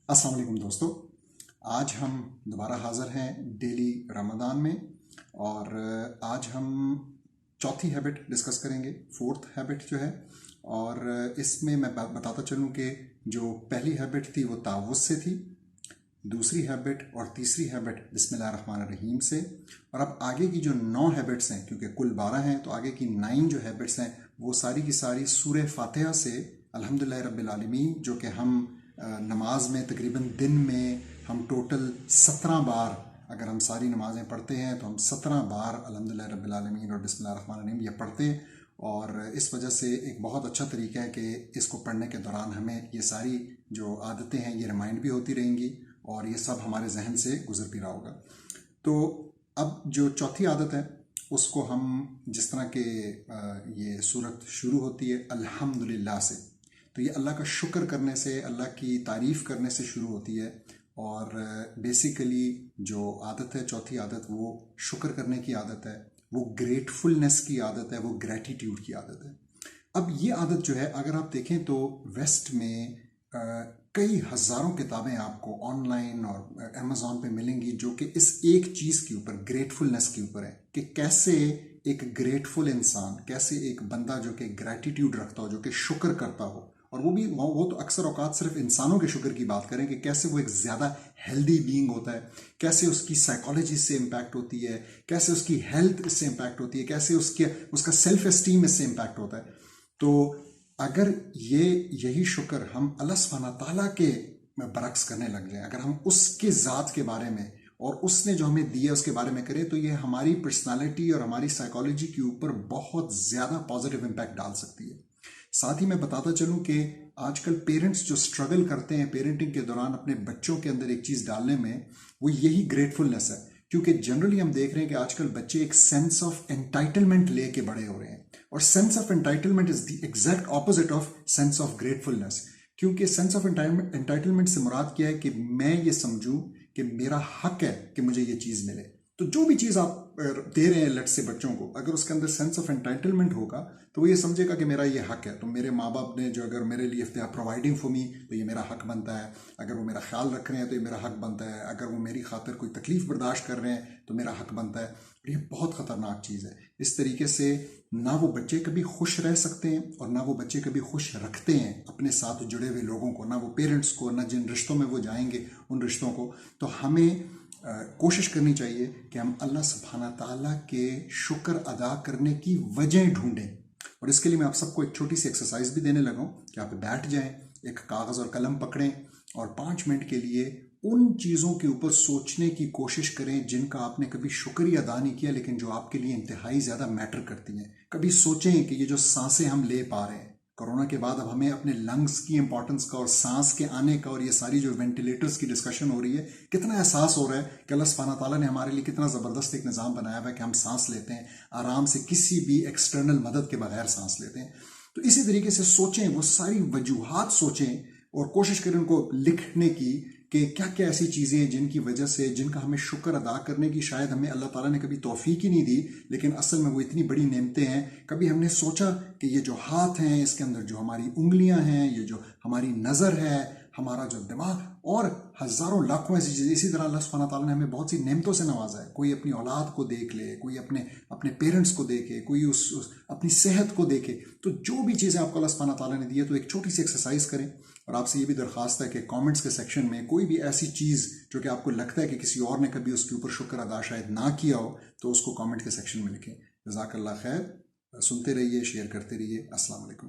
السلام علیکم دوستو، آج ہم دوبارہ حاضر ہیں ڈیلی رمضان میں، اور آج ہم چوتھی ہیبٹ ڈسکس کریں گے، فورتھ ہیبٹ جو ہے۔ اور اس میں بتاتا چلوں کہ جو پہلی ہیبٹ تھی وہ تعوذ سے تھی، دوسری ہیبٹ اور تیسری ہیبٹ بسم اللہ الرحمن الرحیم سے، اور اب آگے کی جو 9 ہیبٹس ہیں، کیونکہ کل 12 ہیں تو آگے کی 9 جو ہیبٹس ہیں وہ ساری کی ساری سورہ فاتحہ سے الحمدللہ رب العالمین، جو کہ ہم نماز میں تقریباً دن میں ہم ٹوٹل 17 بار، اگر ہم ساری نمازیں پڑھتے ہیں تو ہم 17 بار الحمدللہ رب العالمین اور بسم اللہ الرحمن الرحیم یہ پڑھتے ہیں۔ اور اس وجہ سے ایک بہت اچھا طریقہ ہے کہ اس کو پڑھنے کے دوران ہمیں یہ ساری جو عادتیں ہیں یہ ریمائنڈ بھی ہوتی رہیں گی اور یہ سب ہمارے ذہن سے گزر بھی رہا ہوگا۔ تو اب جو چوتھی عادت ہے اس کو ہم جس طرح کہ یہ صورت شروع ہوتی ہے الحمدللہ سے، تو یہ اللہ کا شکر کرنے سے، اللہ کی تعریف کرنے سے شروع ہوتی ہے، اور بیسیکلی جو عادت ہے چوتھی عادت وہ شکر کرنے کی عادت ہے، وہ گریٹفلنس کی عادت ہے، وہ گریٹیٹیوڈ کی عادت ہے۔ اب یہ عادت جو ہے اگر آپ دیکھیں تو ویسٹ میں کئی ہزاروں کتابیں آپ کو آن لائن اور امیزون پہ ملیں گی جو کہ اس ایک چیز کے اوپر، گریٹفلنس کے اوپر ہے، کہ کیسے ایک گریٹفل انسان، کیسے ایک بندہ جو کہ گریٹیٹیوڈ رکھتا ہو، جو کہ شکر کرتا ہو، اور وہ تو اکثر اوقات صرف انسانوں کے شکر کی بات کریں کہ کیسے وہ ایک زیادہ ہیلدی بینگ ہوتا ہے، کیسے اس کی سائیکالوجی سے امپیکٹ ہوتی ہے، کیسے اس کی ہیلتھ اس سے امپیکٹ ہوتی ہے، کیسے اس کا سیلف اسٹیم اس سے امپیکٹ ہوتا ہے۔ تو اگر یہی شکر ہم اللہ سبحانہ تعالیٰ کے برعکس کرنے لگ جائیں، اگر ہم اس کے ذات کے بارے میں اور اس نے جو ہمیں دیا اس کے بارے میں کریں، تو یہ ہماری پرسنالٹی اور ہماری سائیکالوجی کے اوپر بہت زیادہ پازیٹیو امپیکٹ ڈال سکتی ہے۔ ساتھ ہی میں بتاتا چلوں کہ آج کل پیرنٹس جو سٹرگل کرتے ہیں پیرنٹنگ کے دوران اپنے بچوں کے اندر ایک چیز ڈالنے میں، وہ یہی گریٹفلنس ہے، کیونکہ جنرلی ہم دیکھ رہے ہیں کہ آج کل بچے ایک سینس آف انٹائٹلمنٹ لے کے بڑے ہو رہے ہیں، اور sense of entitlement is the exact opposite of sense of gratefulness. کیونکہ سینس آف انٹائٹلمنٹ سے مراد کیا ہے کہ میں یہ سمجھوں کہ میرا حق ہے کہ مجھے یہ چیز ملے۔ تو جو بھی چیز آپ دے رہے ہیں لٹ سے بچوں کو، اگر اس کے اندر سینس آف انٹائٹلمنٹ ہوگا تو وہ یہ سمجھے گا کہ میرا یہ حق ہے، تو میرے ماں باپ نے جو اگر میرے لیے if they are providing for me تو یہ میرا حق بنتا ہے، اگر وہ میرا خیال رکھ رہے ہیں تو یہ میرا حق بنتا ہے، اگر وہ میری خاطر کوئی تکلیف برداشت کر رہے ہیں تو میرا حق بنتا ہے۔ اور یہ بہت خطرناک چیز ہے۔ اس طریقے سے نہ وہ بچے کبھی خوش رہ سکتے ہیں اور نہ وہ بچے کبھی خوش رکھتے ہیں اپنے ساتھ جڑے ہوئے لوگوں کو، نہ وہ پیرنٹس کو، نہ جن رشتوں میں وہ جائیں گے ان رشتوں کو۔ تو ہمیں کوشش کرنی چاہیے کہ ہم اللہ سبحانہ تعالیٰ کے شکر ادا کرنے کی وجہ ڈھونڈیں، اور اس کے لیے میں آپ سب کو ایک چھوٹی سی ایکسرسائز بھی دینے لگا ہوں کہ آپ بیٹھ جائیں، ایک کاغذ اور قلم پکڑیں اور 5 منٹ کے لیے ان چیزوں کے اوپر سوچنے کی کوشش کریں جن کا آپ نے کبھی شکر ہی ادا نہیں کیا لیکن جو آپ کے لیے انتہائی زیادہ میٹر کرتی ہیں۔ کبھی سوچیں کہ یہ جو سانسیں ہم لے پا رہے ہیں کورونا کے بعد، اب ہمیں اپنے لنگس کی امپورٹنس کا اور سانس کے آنے کا اور یہ ساری جو وینٹیلیٹرز کی ڈسکشن ہو رہی ہے، کتنا احساس ہو رہا ہے کہ اللہ سبحانہ تعالیٰ نے ہمارے لیے کتنا زبردست ایک نظام بنایا ہوا ہے کہ ہم سانس لیتے ہیں آرام سے، کسی بھی ایکسٹرنل مدد کے بغیر سانس لیتے ہیں۔ تو اسی طریقے سے سوچیں، وہ ساری وجوہات سوچیں اور کوشش کریں ان کو لکھنے کی کہ کیا کیا ایسی چیزیں ہیں جن کی وجہ سے، جن کا ہمیں شکر ادا کرنے کی شاید ہمیں اللہ تعالیٰ نے کبھی توفیق ہی نہیں دی، لیکن اصل میں وہ اتنی بڑی نعمتیں ہیں۔ کبھی ہم نے سوچا کہ یہ جو ہاتھ ہیں، اس کے اندر جو ہماری انگلیاں ہیں، یہ جو ہماری نظر ہے، ہمارا جو دماغ، اور ہزاروں لاکھوں ایسی چیزیں، اسی طرح اللہ سبحانہ تعالیٰ نے ہمیں بہت سی نعمتوں سے نوازا ہے۔ کوئی اپنی اولاد کو دیکھ لے، کوئی اپنے پیرنٹس کو دیکھے، کوئی اپنی صحت کو دیکھے۔ تو جو بھی چیزیں آپ کو اللہ سبحانہ تعالیٰ نے دی ہے تو ایک چھوٹی سی ایکسرسائز کریں، اور آپ سے یہ بھی درخواست ہے کہ کامنٹس کے سیکشن میں کوئی بھی ایسی چیز جو کہ آپ کو لگتا ہے کہ کسی اور نے کبھی اس کے اوپر شکر ادا شاید نہ کیا ہو تو اس کو کامنٹ کے سیکشن میں لکھیں۔ جزاک اللہ خیر، سنتے رہیے، شیئر کرتے رہیے۔ السلام علیکم۔